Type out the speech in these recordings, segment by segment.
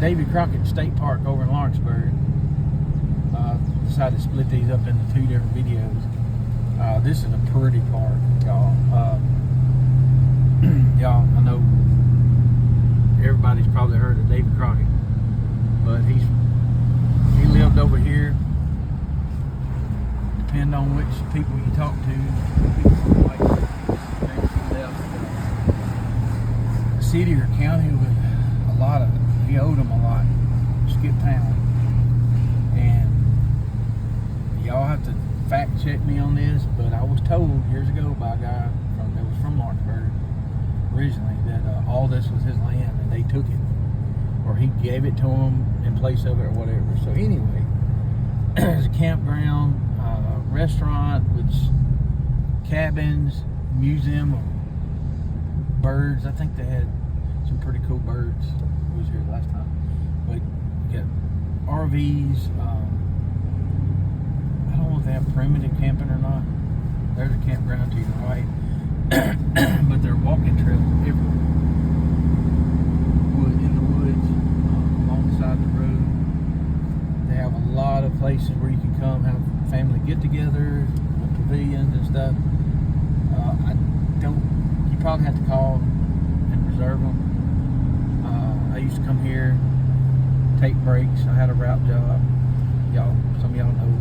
Davy Crockett State Park over in Lawrenceburg. Decided to split these up into 2 different videos. This is a pretty park, y'all. Y'all, I know everybody's probably heard of Davy Crockett, but he lived over here. Depending on which people you talk to, like he left the city or county with a lot of. He owed them a lot. Skip town, and y'all have to fact check me on this, but I was told years ago by a guy that was from Lawrenceburg originally that all this was his land and they took it, or he gave it to them in place of it or whatever. So anyway, there's a campground, restaurant with cabins, museum of birds. I think they had some pretty cool birds. I was here last time. But you got RVs. I don't know if they have primitive camping or not. There's a campground to your right. But they're walking trails everywhere. In the woods, along the side of the road. They have a lot of places where you can come have family get-togethers, pavilions and stuff. You probably have to call and reserve them. I used to come here, take breaks. I had a route job. Some of y'all know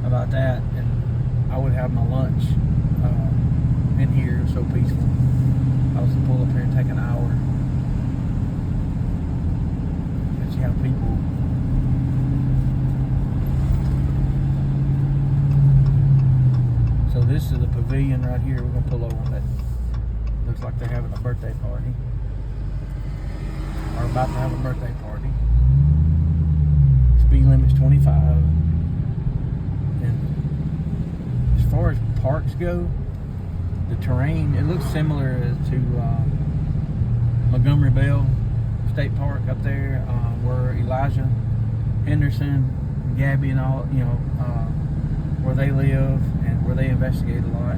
about that. And I would have my lunch in here. It was so peaceful. I was to pull up here and take an hour. But you have people. So this is the pavilion right here. We're gonna pull over on that. Looks like they're having a birthday party. Or about to have a birthday party. Speed limit's 25. And as far as parks go, the terrain, it looks similar to Montgomery Bell State Park up there, where Elijah Henderson, Gabby and all, where they live and where they investigate a lot.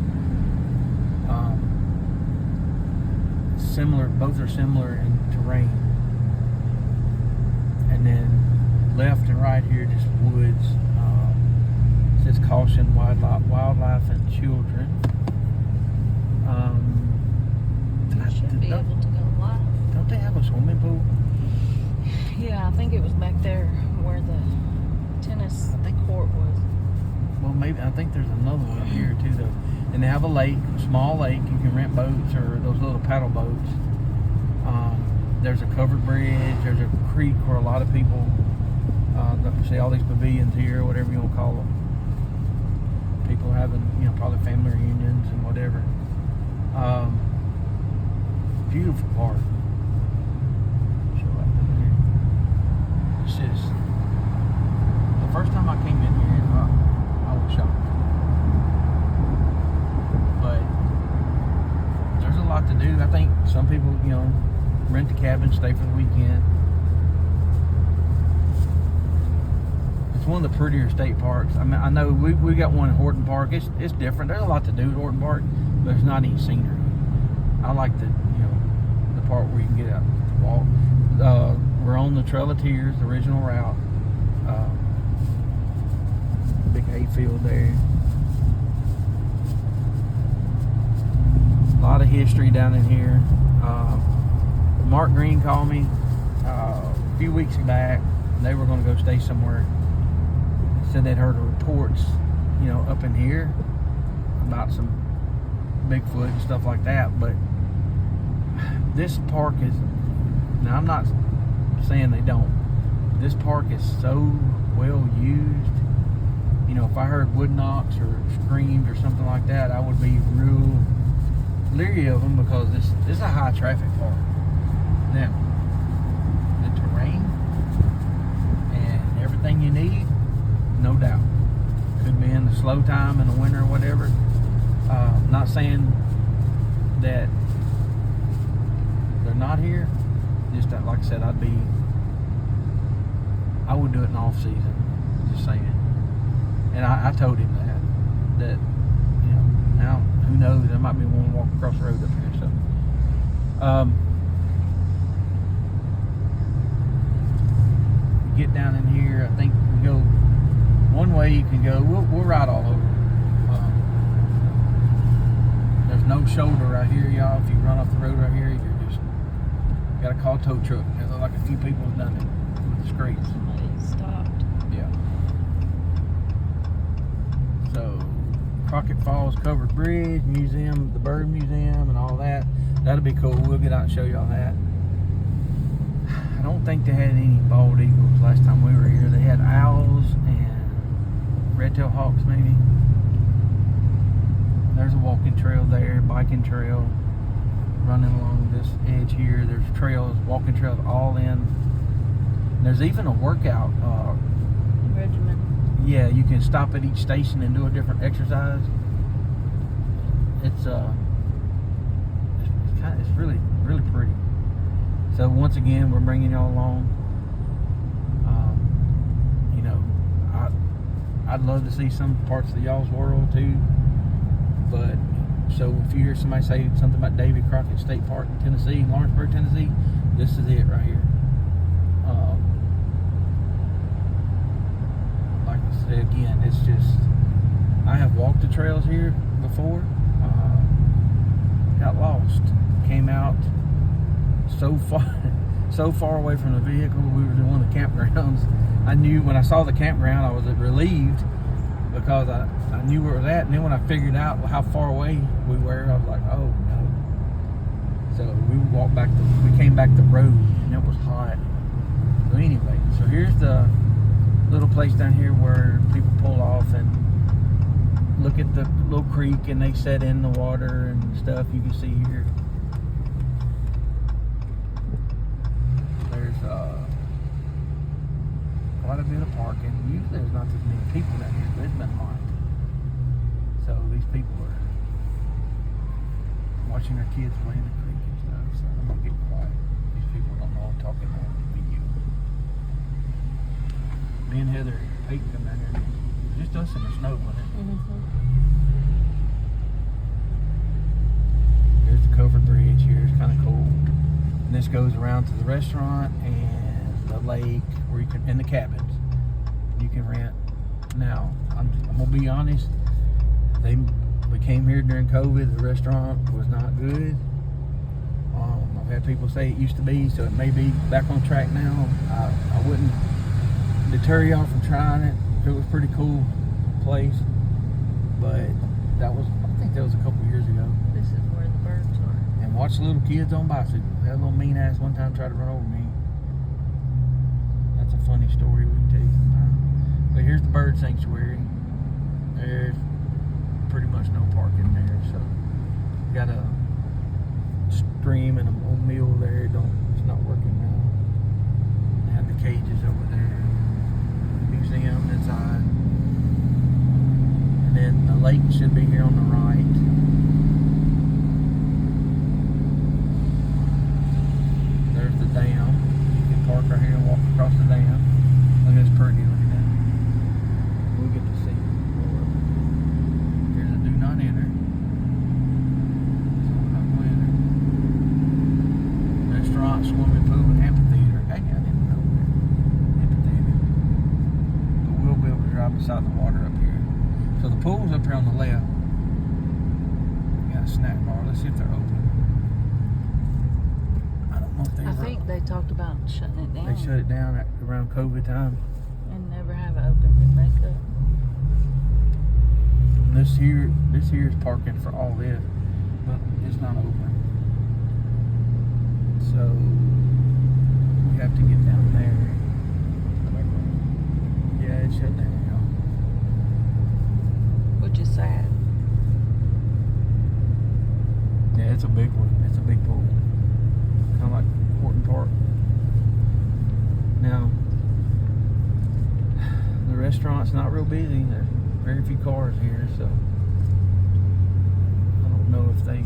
Similar, both are similar in terrain. And then left and right here, just woods. Says caution wildlife and children. You should be able to go live. Don't they have a swimming pool? Yeah, I think it was back there where the tennis court was. Well, maybe, I think there's another one up here too, though. And they have a lake, a small lake. You can rent boats or those little paddle boats. There's a covered bridge. There's a creek where a lot of people, see all these pavilions here, whatever you want to call them. People having, probably family reunions and whatever. Beautiful park. Show right there. It's just, the first time I came in here, I was shocked. But there's a lot to do. I think some people, rent a cabin, stay for the weekend. It's one of the prettier state parks. I mean, I know we got one in Horton Park. It's different. There's a lot to do at Horton Park, but there's not any scenery. I like the part where you can get out to walk. We're on the Trail of Tears, the original route. Big hayfield there. A lot of history down in here. Mark Green called me a few weeks back. They were going to go stay somewhere. Said they'd heard reports, up in here about some Bigfoot and stuff like that. But this park is, now I'm not saying they don't. This park is so well used. If I heard wood knocks or screams or something like that, I would be real leery of them, because this is a high traffic park. Now, the terrain and everything you need, no doubt. Could be in the slow time in the winter or whatever. Not saying that they're not here. Just that, like I said, I would do it in off season. Just saying. And I told him that now who knows, there might be one walking across the road up here. So get down in here, I think we go one way. You can go. We'll ride all over. There's no shoulder right here, y'all. If you run off the road right here, you're just gotta call a tow truck. There's like a few people have done it with the scrapes. Somebody stopped. Yeah. So Crockett Falls Covered Bridge Museum, the Bird Museum, and all that. That'll be cool. We'll get out and show y'all that. I don't think they had any bald eagles last time we were here. They had owls and red-tailed hawks, maybe. There's a walking trail there, biking trail, running along this edge here. There's trails, walking trails all in. There's even a workout Regimen. Yeah, you can stop at each station and do a different exercise. It's really pretty. So once again, we're bringing y'all along. You know, I'd love to see some parts of y'all's world too. But so if you hear somebody say something about Davy, Crockett State Park in Tennessee, Lawrenceburg, Tennessee, this is it right here. Like I said again, it's just, I have walked the trails here before. Got lost, came out so far away from the vehicle. We were in one of the campgrounds. I knew when I saw the campground, I was relieved because I knew where it was at. And then when I figured out how far away we were, I was like, oh no. So we came back the road, and it was hot. So anyway, so here's the little place down here where people pull off and look at the little creek, and they set in the water and stuff. You can see here. There's quite a bit of parking. Usually there's not as many people down here, but it's been hot. So these people are watching their kids play in the creek and stuff. So I'm gonna get quiet. These people don't know I'm talking on the video. Me and Heather Peyton come down here. Just us in the snow, wasn't it? There's the covered bridge here. It's kind of cool. And this goes around to the restaurant and the lake, where you can, and the cabins you can rent. Now, I'm gonna be honest. We came here during COVID. The restaurant was not good. I've had people say it used to be, so it may be back on track now. I wouldn't deter y'all from trying it. It was a pretty cool place, but I think that was a couple years ago. This is where the birds are. And watch little kids on bicycles. That little mean ass one time tried to run over me. That's a funny story we can tell you sometime. But here's the bird sanctuary. There's pretty much no parking there, so got a stream and a mill there. It's not working now. They have the cages over there. Museum inside. And then the lake should be here on the right. There's the dam. You can park right here and walk across the dam. Look, it's pretty. Look at that. We'll get to see more of it. Here's a do not enter. So we're not going to enter. Restaurant, swimming pool, and amphitheater. Hey, I didn't know that. Amphitheater. But we'll be able to drive beside the water up here. So the pool's up here on the left. We got a snack bar. Let's see if they're open. I don't know if they I think they talked about shutting it down. They shut it down around COVID time. And never have it opened it back up. And this here is parking for all this, but it's not open. So we have to get down there. Yeah, it's shut down. Which is sad. Yeah, it's a big one. It's a big pool. Kind of like Horton Park. Now, the restaurant's not real busy. There's very few cars here, so I don't know if they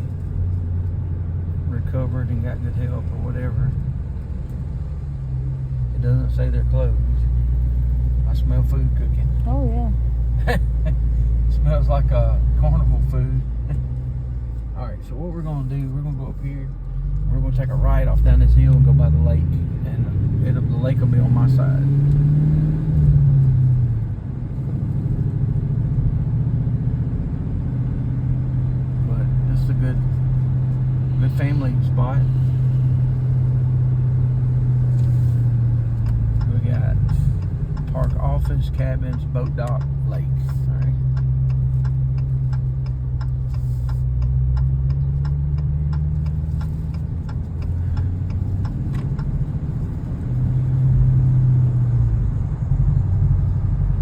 recovered and got good help or whatever. It doesn't say they're closed. I smell food cooking. Oh yeah. Smells like a carnival food. Alright, so what we're going to do, we're going to go up here. we're going to take a ride off down this hill and go by the lake. And the lake will be on my side. But this is a good family spot. We got park, office, cabins, boat dock, lake. All right.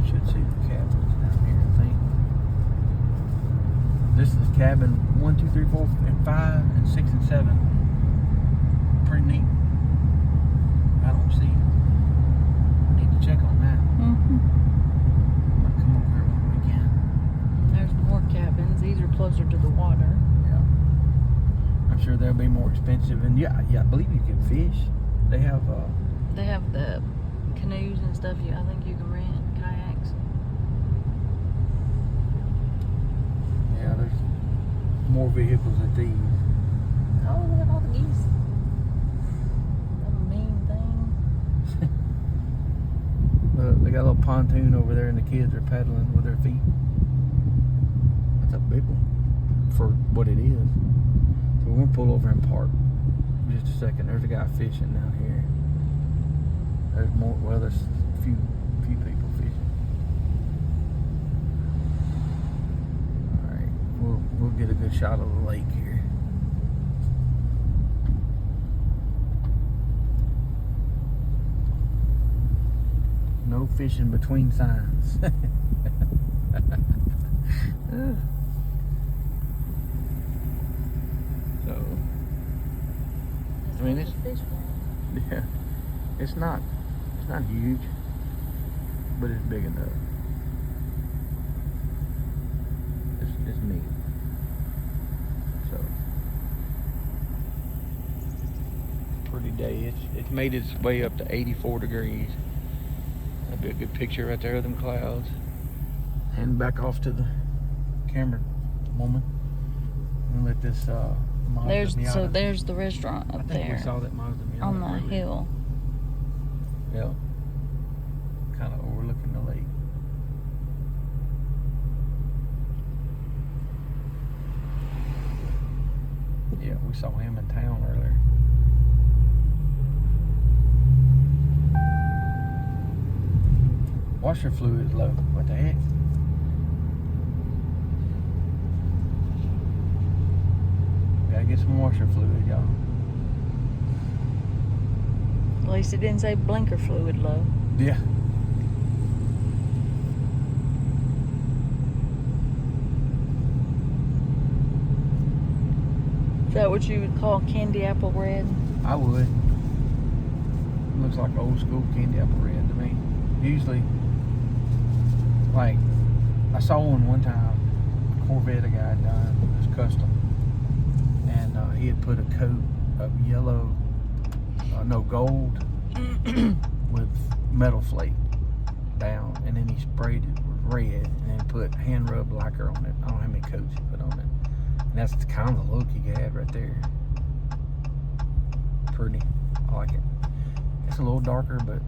Should see the cabins down here, I think. This is cabin 1, 2, 3, 4, and 5, and 6 and 7. Pretty neat. I don't see. Need to check on that. Might come over here one weekend. There's more cabins. These are closer to the water. Yeah. I'm sure they'll be more expensive, and yeah, I believe you can fish. They have. They have the canoes and stuff. I think you can rent kayaks. Yeah, there's more vehicles at these. Oh, look at all the geese. That mean thing. Look, they got a little pontoon over there, and the kids are paddling with their feet. That's a big one for what it is. So we're gonna pull over and park. Just a second. There's a guy fishing down here. There's more. Well, there's a few people fishing. All right, we'll get a good shot of the lake here. No fishing between signs. So, I mean, yeah, it's not huge, but it's big enough. It's neat. So, pretty day. It's made its way up to 84 degrees. That'd be a good picture right there of them clouds. And back off to the camera woman. And let this Mazda Miata. There's the restaurant up there. I think we saw that Mazda Miata on the earlier. hill. Yeah. Kind of overlooking the lake. Yeah, we saw him in town earlier. Washer fluid is low. What the heck? Gotta get some washer fluid, y'all. At least it didn't say blinker fluid low. Yeah. Is that what you would call candy apple red? I would. Looks like old school candy apple red to me. Usually, like, I saw one time, a Corvette a guy had done, it was custom, and he had put a coat of yellow, gold with metal flake down, and then he sprayed it with red, and then put hand rub lacquer on it. I don't know how many coats he put on it. And that's the kind of look he had right there. Pretty. I like it. It's a little darker, but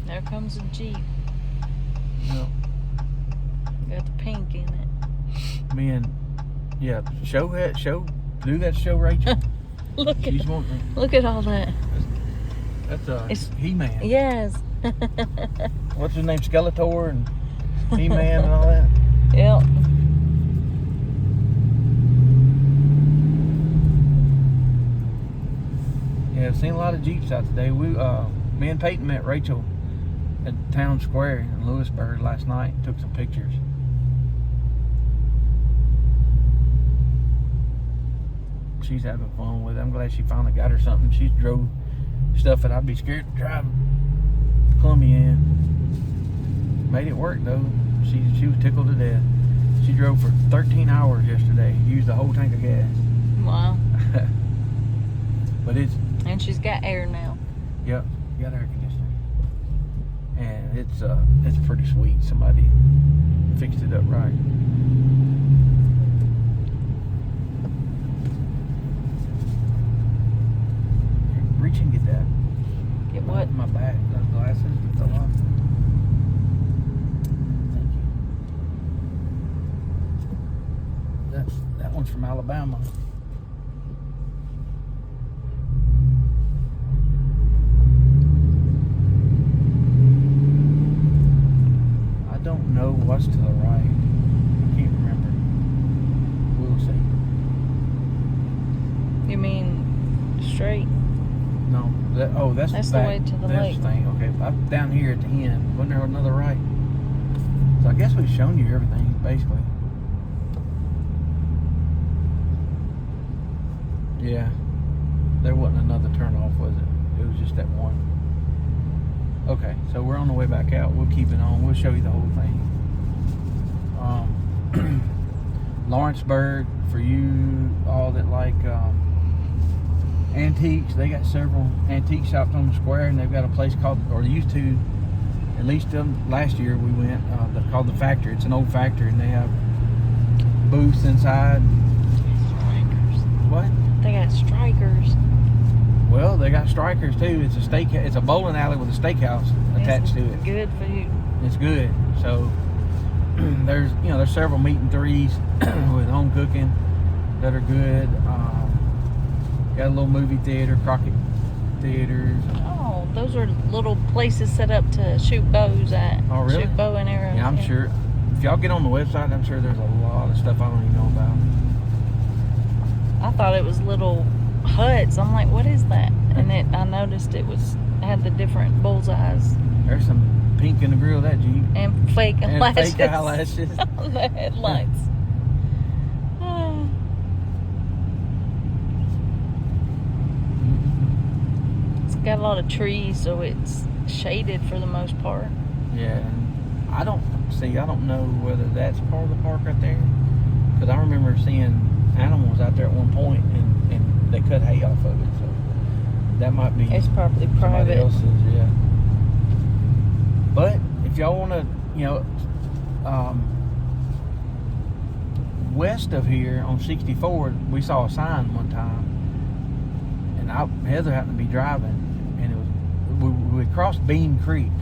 There comes a Jeep. no. Got the pink in it. Man, yeah, do that show, Rachel. Look She's wanting. Look at all that. That's He-Man. Yes. What's his name? Skeletor and He-Man and all that. Yep. Yeah, I've seen a lot of Jeeps out today. Me and Peyton met Rachel at Town Square in Lewisburg last night. Took some pictures. She's having fun with it. I'm glad she finally got her something. She's drove stuff that I'd be scared to drive Columbia in. Made it work though. She was tickled to death. She drove for 13 hours yesterday. Used the whole tank of gas. Wow. But And she's got air now. Yep, got air conditioning. And it's pretty sweet. Somebody fixed it up right. one's from Alabama. I don't know what's to the right. I can't remember. We'll see. You mean straight? No. That's the way to the lake. Thing. Okay, I'm down here at the end. Wasn't there another right? So I guess we've shown you everything, basically. Yeah. There wasn't another turn off, was it? It was just that one. Okay, so we're on the way back out. We'll keep it on. We'll show you the whole thing. Lawrenceburg, for you all that like antiques, they got several antique shops on the square, and they've got a place called, or they used to, at least last year we went, called the Factory. It's an old factory, and they have booths inside. Strikers. What? They got strikers. Well, they got strikers too. It's a bowling alley with a steakhouse attached to it. Good food. It's good. So there's several meat and threes with home cooking that are good. Got a little movie theater, Crockett theaters. Oh, those are little places set up to shoot bows at. Oh, really? Shoot bow and arrows. Yeah, I'm sure. If y'all get on the website, I'm sure there's a lot of stuff I don't even know about. I thought it was little huts. I'm like, what is that? And I noticed it had the different bullseyes. There's some pink in the grill of that Jeep. And fake eyelashes. And fake eyelashes. On the headlights. It's got a lot of trees, so it's shaded for the most part. Yeah, and I don't know whether that's part of the park right there, because I remember seeing animals out there at one point, and they cut hay off of it, so that might be, it's probably private. Else's, yeah. But if y'all want to, west of here on 64, we saw a sign one time, and Heather happened to be driving, and it was we crossed Bean Creek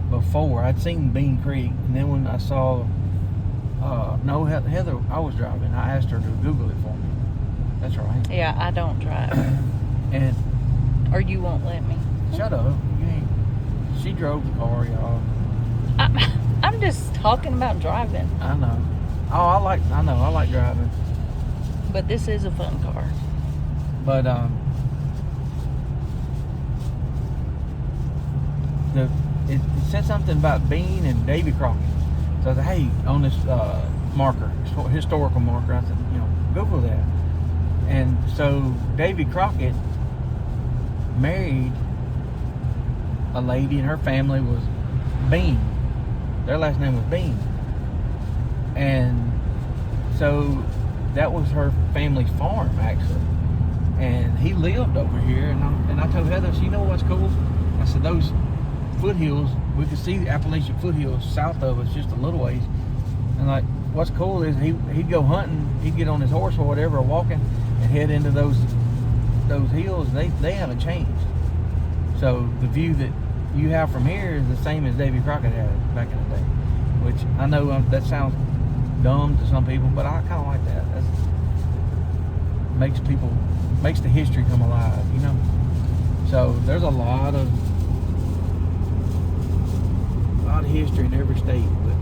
before. I'd seen Bean Creek, and then when I saw no, Heather, I was driving. I asked her to Google it for me. That's right. Yeah, I don't drive. And or you won't let me. Shut up. You ain't. She drove the car, y'all. I'm just talking about driving. I know. Oh, I like driving. But this is a fun car. But it said something about Bean and Davy Crockett. So I said, hey, on this marker, historical marker, I said, Google that. And so Davy Crockett married a lady, and her family was Bean. Their last name was Bean. And so that was her family's farm, actually. And he lived over here, and I told Heather, you know what's cool? I said, those foothills, we could see the Appalachian foothills south of us just a little ways. And like, what's cool is he'd go hunting, he'd get on his horse or whatever, or walking, and head into those hills. They haven't changed. So the view that you have from here is the same as Davy Crockett had back in the day. Which I know that sounds dumb to some people, but I kind of like that. That makes the history come alive, So there's a lot of history in every state, but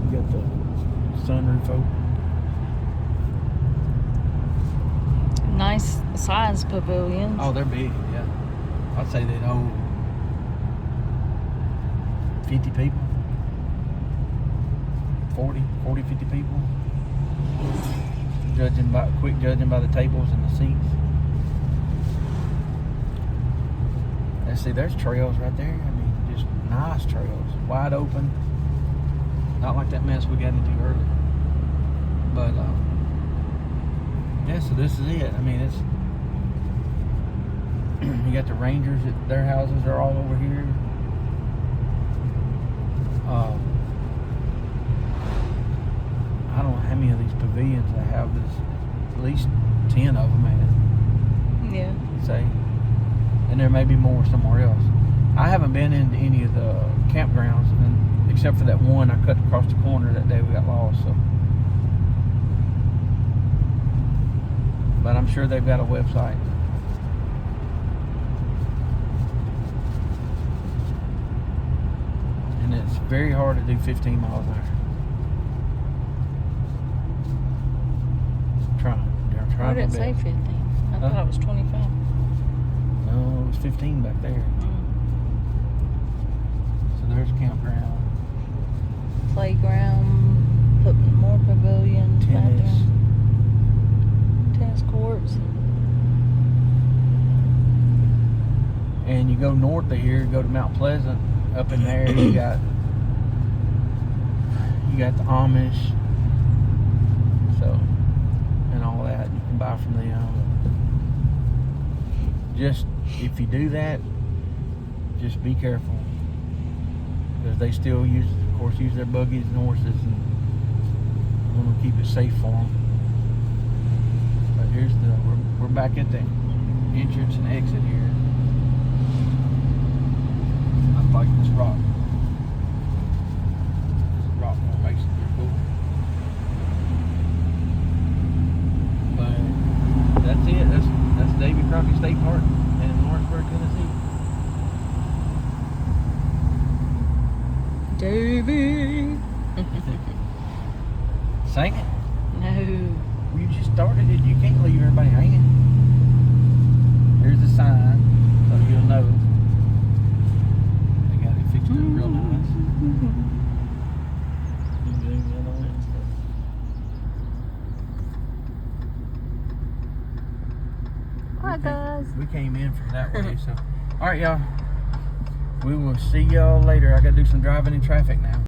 you got the sunroof open. Nice size pavilions. Oh, they're big, yeah. I'd say they'd hold 50 people. 40, 50 people. Judging by the tables and the seats. And see, there's trails right there. I mean, just nice trails, wide open. Not like that mess we got into earlier. But yeah, so this is it. I mean, it's you got the Rangers. Their houses are all over here. I don't know how many of these pavilions I have. There's at least 10 of them, man. Yeah. Say, and there may be more somewhere else. I haven't been into any of the campgrounds, and except for that one I cut across the corner that day we got lost. So, but I'm sure they've got a website. And it's very hard to do 15 miles an hour. They're Why trying did to it say 15? I thought it was 25. No, it was 15 back there. So there's a campground. Playground, put more pavilions, Tennis. bathroom, tennis courts. And you go north of here, go to Mount Pleasant. Up in there, you got the Amish, so, and all that you can buy from them. Just if you do that, just be careful, because they still use their buggies and horses, and want to keep it safe for them. But here's we're back at the entrance and exit here. I like this rock. This rock formation is cool. But that's it. That's Davy Crockett State Park in Lawrenceburg, Tennessee. Davy. Sing it. No. You just started it. You can't leave everybody hanging. There's the sign, so you'll know. They got it fixed up real nice. You can zoom in on it and stuff. Hi guys. We came in from that way, so. Alright, y'all. We will see y'all later. I gotta do some driving in traffic now.